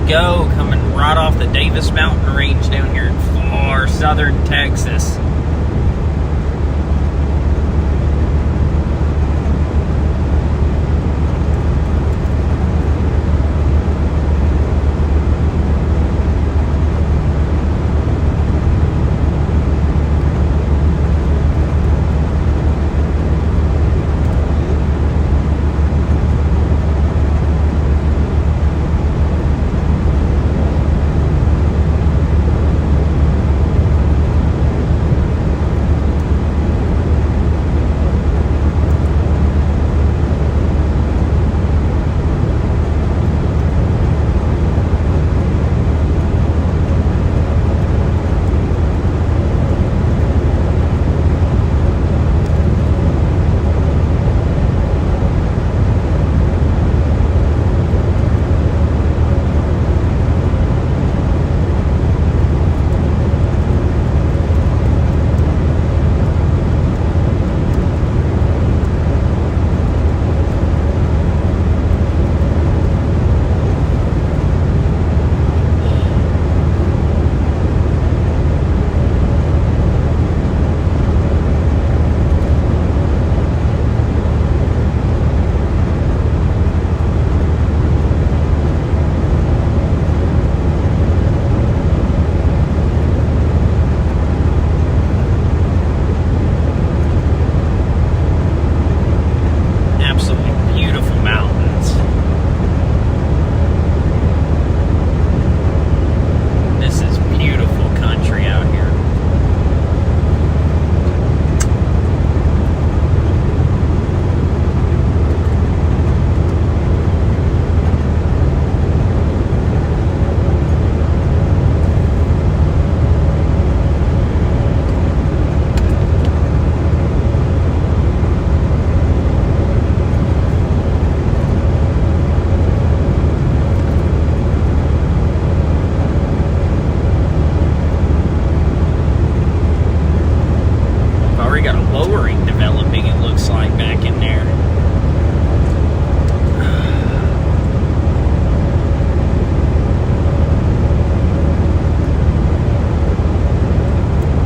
go, coming right off the Davis Mountain Range down here in far southern Texas.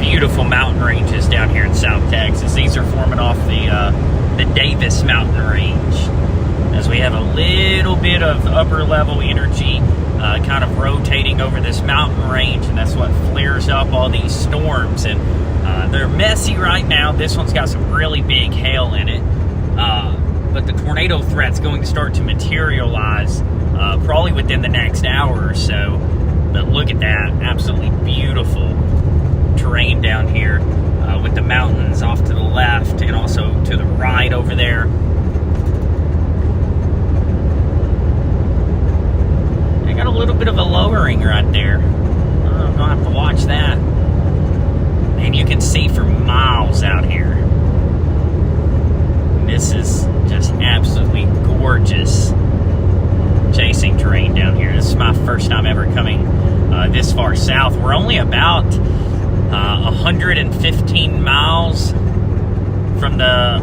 Beautiful mountain ranges down here in South Texas. These are forming off the Davis Mountain Range, as we have a little bit of upper level energy kind of rotating over this mountain range, and that's what flares up all these storms. And they're messy right now. This one's got some really big hail in it, but the tornado threat's going to start to materialize probably within the next hour or so. But look at that, absolutely beautiful terrain down here with the mountains off to the left and also to the right over there. I got a little bit of a lowering right there. I'm gonna have to watch that. And you can see for miles out here. This is just absolutely gorgeous chasing terrain down here. This is my first time ever coming this far south. We're only about 115 miles from the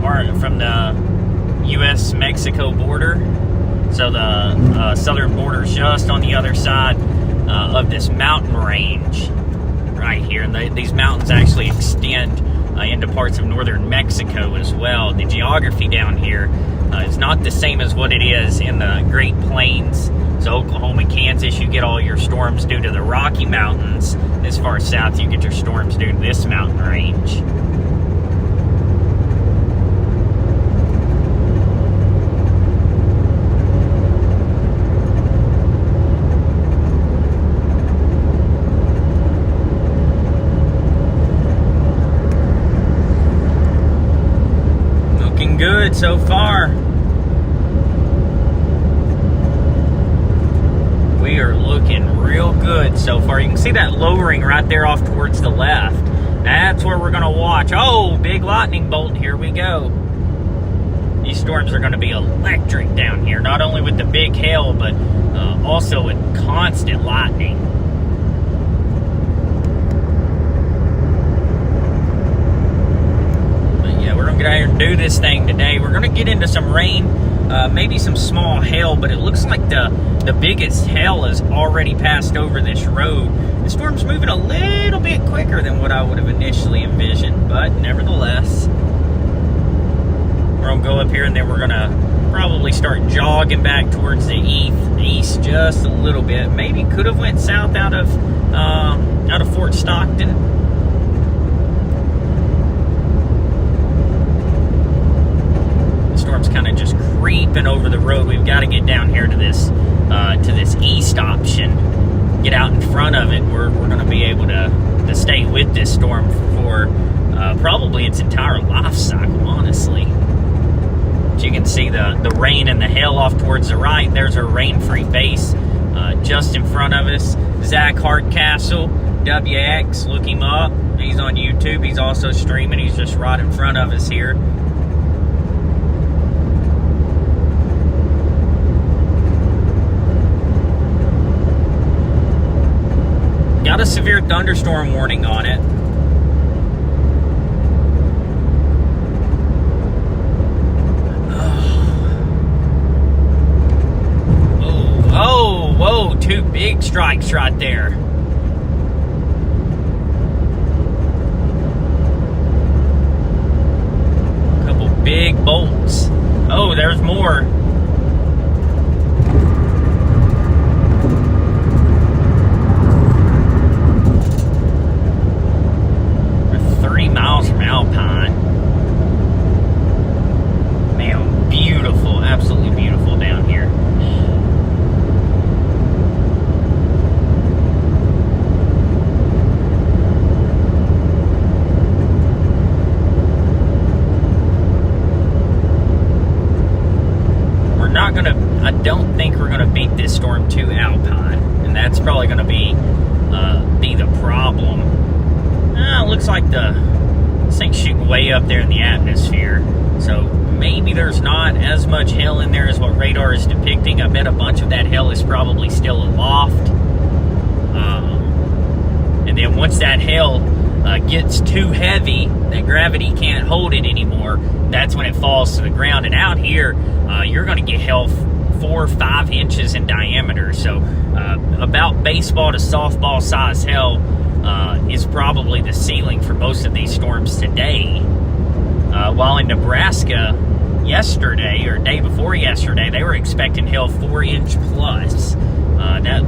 U.S.-Mexico border. So the southern border is just on the other side of this mountain range right here. And these mountains actually extend into parts of northern Mexico as well. The geography down here is not the same as what it is in the Great Plains. So Oklahoma, Kansas, you get all your storms due to the Rocky Mountains. As far south, you get your storms due to this mountain range. Looking good so far. We are looking real good so far. You can see that lowering right there off towards the left. That's where we're going to watch. Oh, big lightning bolt. Here we go. These storms are going to be electric down here. Not only with the big hail, but also with constant lightning. But yeah, we're going to get out here and do this thing today. We're going to get into some rain maybe some small hail, but it looks like the biggest hail has already passed over this road. The storm's moving a little bit quicker than what I would have initially envisioned, but nevertheless, we're going to go up here and then we're going to probably start jogging back towards the east just a little bit. Maybe could have went south out of Fort Stockton. The storm's kind of just creeping over the road. We've got to get down here to this east option, get out in front of it. We're going to be able to stay with this storm for probably its entire life cycle, honestly. But you can see the rain and the hail off towards the right. There's our rain-free base just in front of us. Zach Hardcastle, WX, look him up. He's on YouTube. He's also streaming. He's just right in front of us here. Got a severe thunderstorm warning on it. Whoa, two big strikes right there. A couple big bolts. Oh, there's more. We're 30 miles from Alpine. Man, beautiful, absolutely beautiful down here. I don't think we're gonna beat this storm to Alpine, and that's probably gonna be the problem. Looks like this thing's shooting way up there in the atmosphere, so maybe there's not as much hail in there as what radar is depicting. I bet a bunch of that hail is probably still aloft, and then once that hail gets too heavy that gravity can't hold it anymore, that's when it falls to the ground. And out here, you're going to get hail 4 or 5 inches in diameter. So about baseball to softball size hail is probably the ceiling for most of these storms today. While in Nebraska yesterday, or day before yesterday, they were expecting hail 4-inch plus. That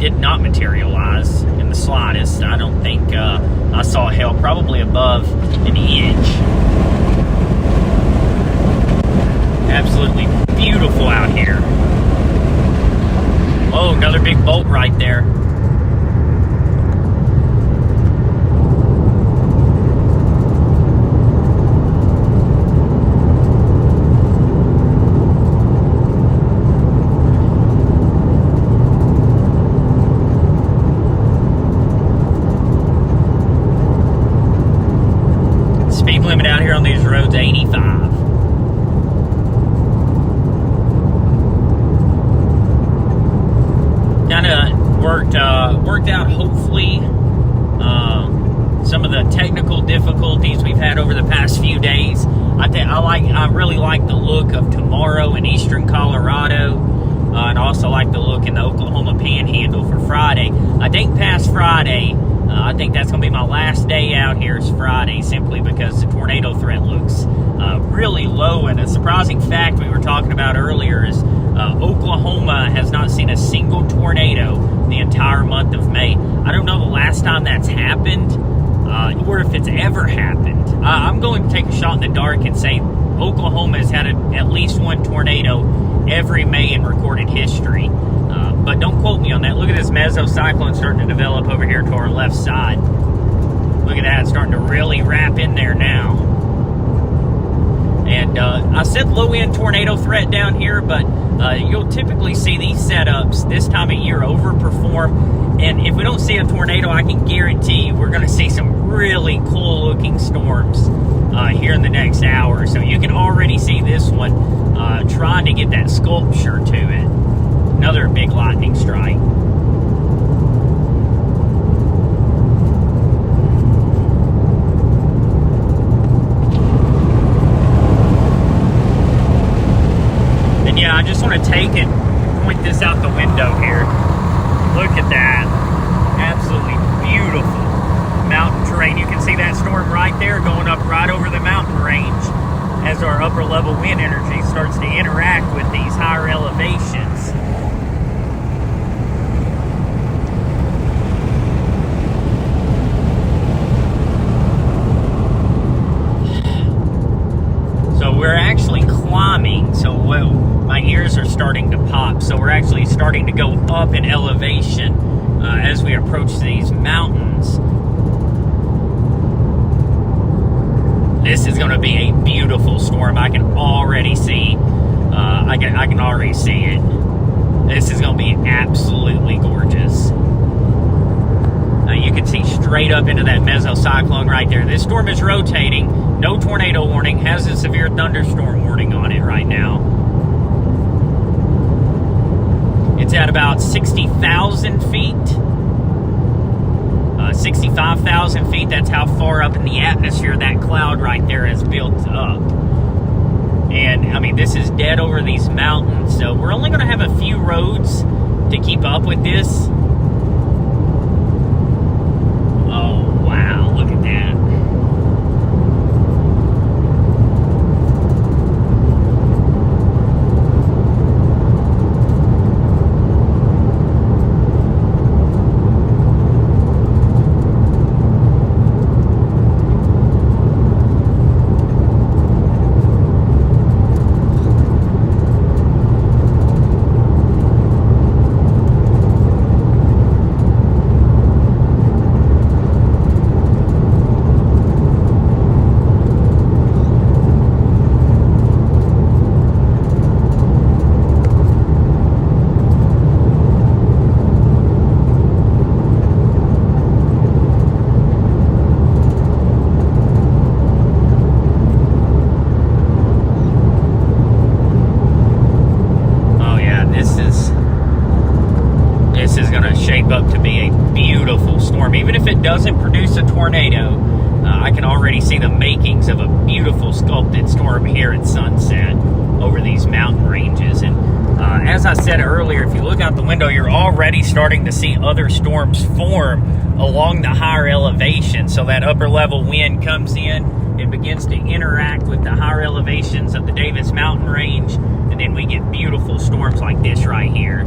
did not materialize in the slightest. I don't think I saw hail probably above an inch. Absolutely beautiful out here. Oh, another big bolt right there. Speed limit out here on these roads, 85. Kind of worked out, hopefully, some of the technical difficulties we've had over the past few days. I really like the look of tomorrow in eastern Colorado, and also like the look in the Oklahoma Panhandle for Friday. I think past Friday, I think that's going to be my last day out here is Friday, simply because the tornado threat looks really low. And a surprising fact we were talking about earlier is Oklahoma has not seen a single tornado the entire month of May. I don't know the last time that's happened, or if it's ever happened. I'm going to take a shot in the dark and say Oklahoma has had at least one tornado every May in recorded history. But don't quote me on that. Look at this mesocyclone starting to develop over here to our left side. Look at that, it's starting to really wrap in there now. And I said low-end tornado threat down here, but you'll typically see these setups this time of year overperform. And if we don't see a tornado, I can guarantee you we're going to see some really cool-looking storms here in the next hour. So you can already see this one trying to get that sculpture to it. Another big lightning strike. I just want to take and point this out the window here. Look at that. Absolutely beautiful mountain terrain. You can see that storm right there going up right over the mountain range as our upper level wind energy starts to interact with these higher elevations. So we're actually climbing, so my ears are starting to pop. So we're actually starting to go up in elevation as we approach these mountains. This is going to be a beautiful storm. I can already see. I can already see it. This is going to be absolutely gorgeous. You can see straight up into that mesocyclone right there. This storm is rotating. No tornado warning. Has a severe thunderstorm warning on it right now. It's at about 60,000 feet. 65,000 feet. That's how far up in the atmosphere that cloud right there has built up. And, I mean, this is dead over these mountains. So we're only going to have a few roads to keep up with this. Oh, wow. Look at that. Up to be a beautiful storm. Even if it doesn't produce a tornado, I can already see the makings of a beautiful sculpted storm here at sunset over these mountain ranges. And as I said earlier, if you look out the window, you're already starting to see other storms form along the higher elevation. So that upper level wind comes in and begins to interact with the higher elevations of the Davis Mountain Range, and then we get beautiful storms like this right here.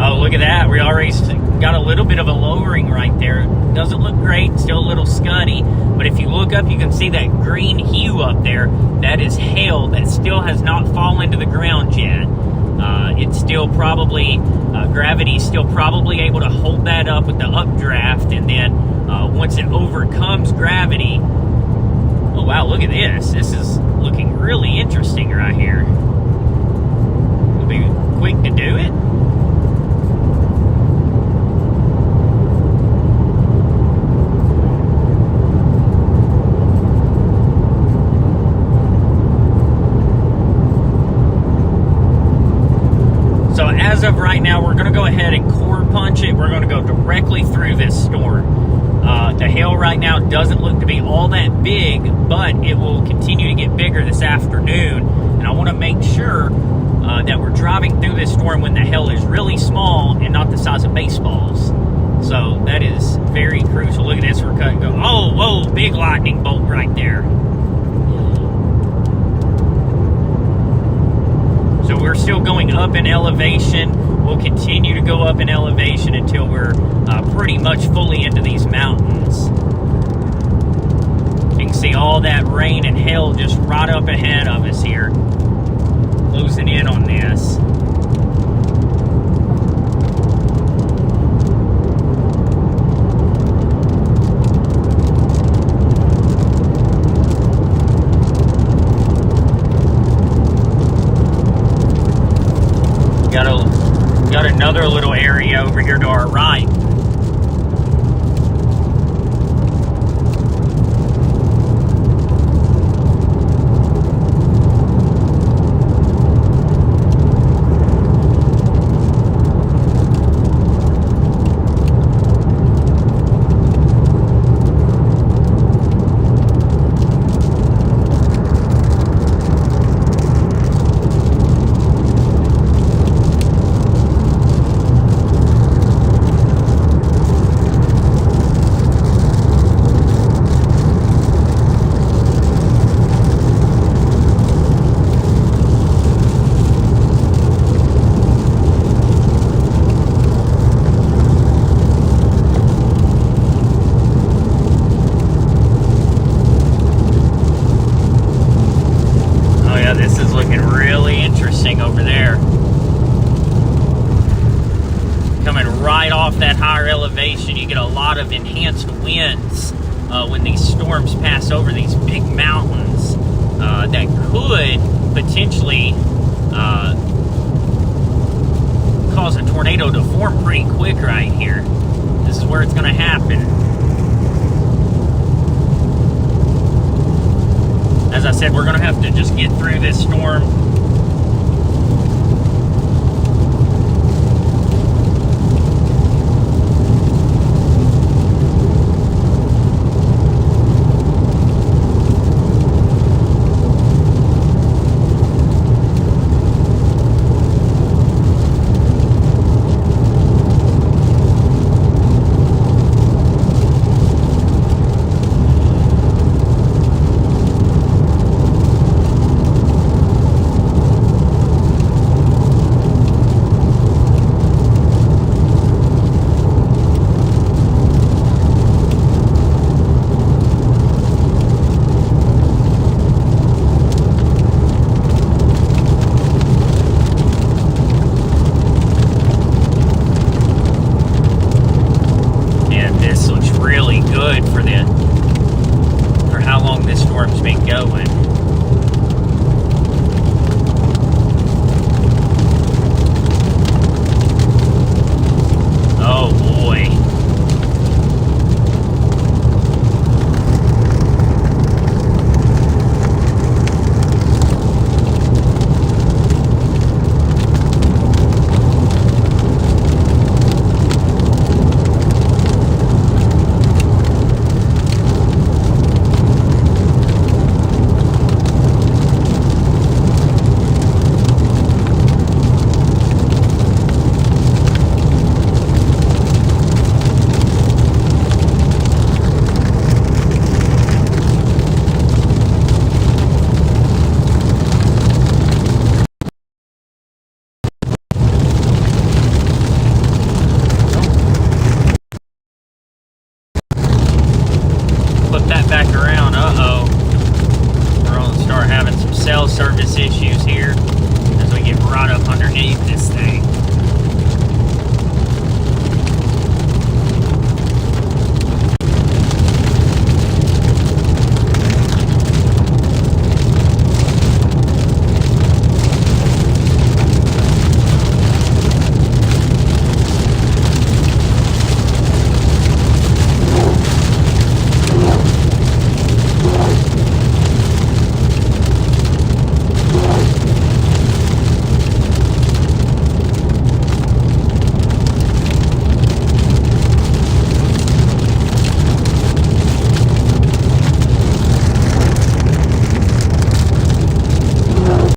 Oh, look at that. We already got a little bit of a lowering right there. Doesn't look great, still a little scuddy. But if you look up, you can see that green hue up there. That is hail that still has not fallen to the ground yet. It's still probably, gravity's still probably able to hold that up with the updraft. And then once it overcomes gravity, oh wow, look at this. This is looking really interesting right here. We'll be quick to do it. So as of right now, we're going to go ahead and core punch it. We're going to go directly through this storm. The hail right now doesn't look to be all that big, but it will continue to get bigger this afternoon. And I want to make sure that we're driving through this storm when the hail is really small and not the size of baseballs. So that is very crucial. Look at this. We're cutting. Go. Oh, whoa, big lightning bolt right there. So we're still going up in elevation. We'll continue to go up in elevation until we're pretty much fully into these mountains. You can see all that rain and hail just right up ahead of us here. Closing in on this. Got another little area over here to our right. higher elevation, you get a lot of enhanced winds when these storms pass over these big mountains that could potentially cause a tornado to form pretty quick right here. This is where it's going to happen. As I said, we're going to have to just get through this storm. For how long this storm's been going. Oh boy. Flip that back around. Uh-oh. We're going to start having some cell service issues here as we get right up underneath this thing.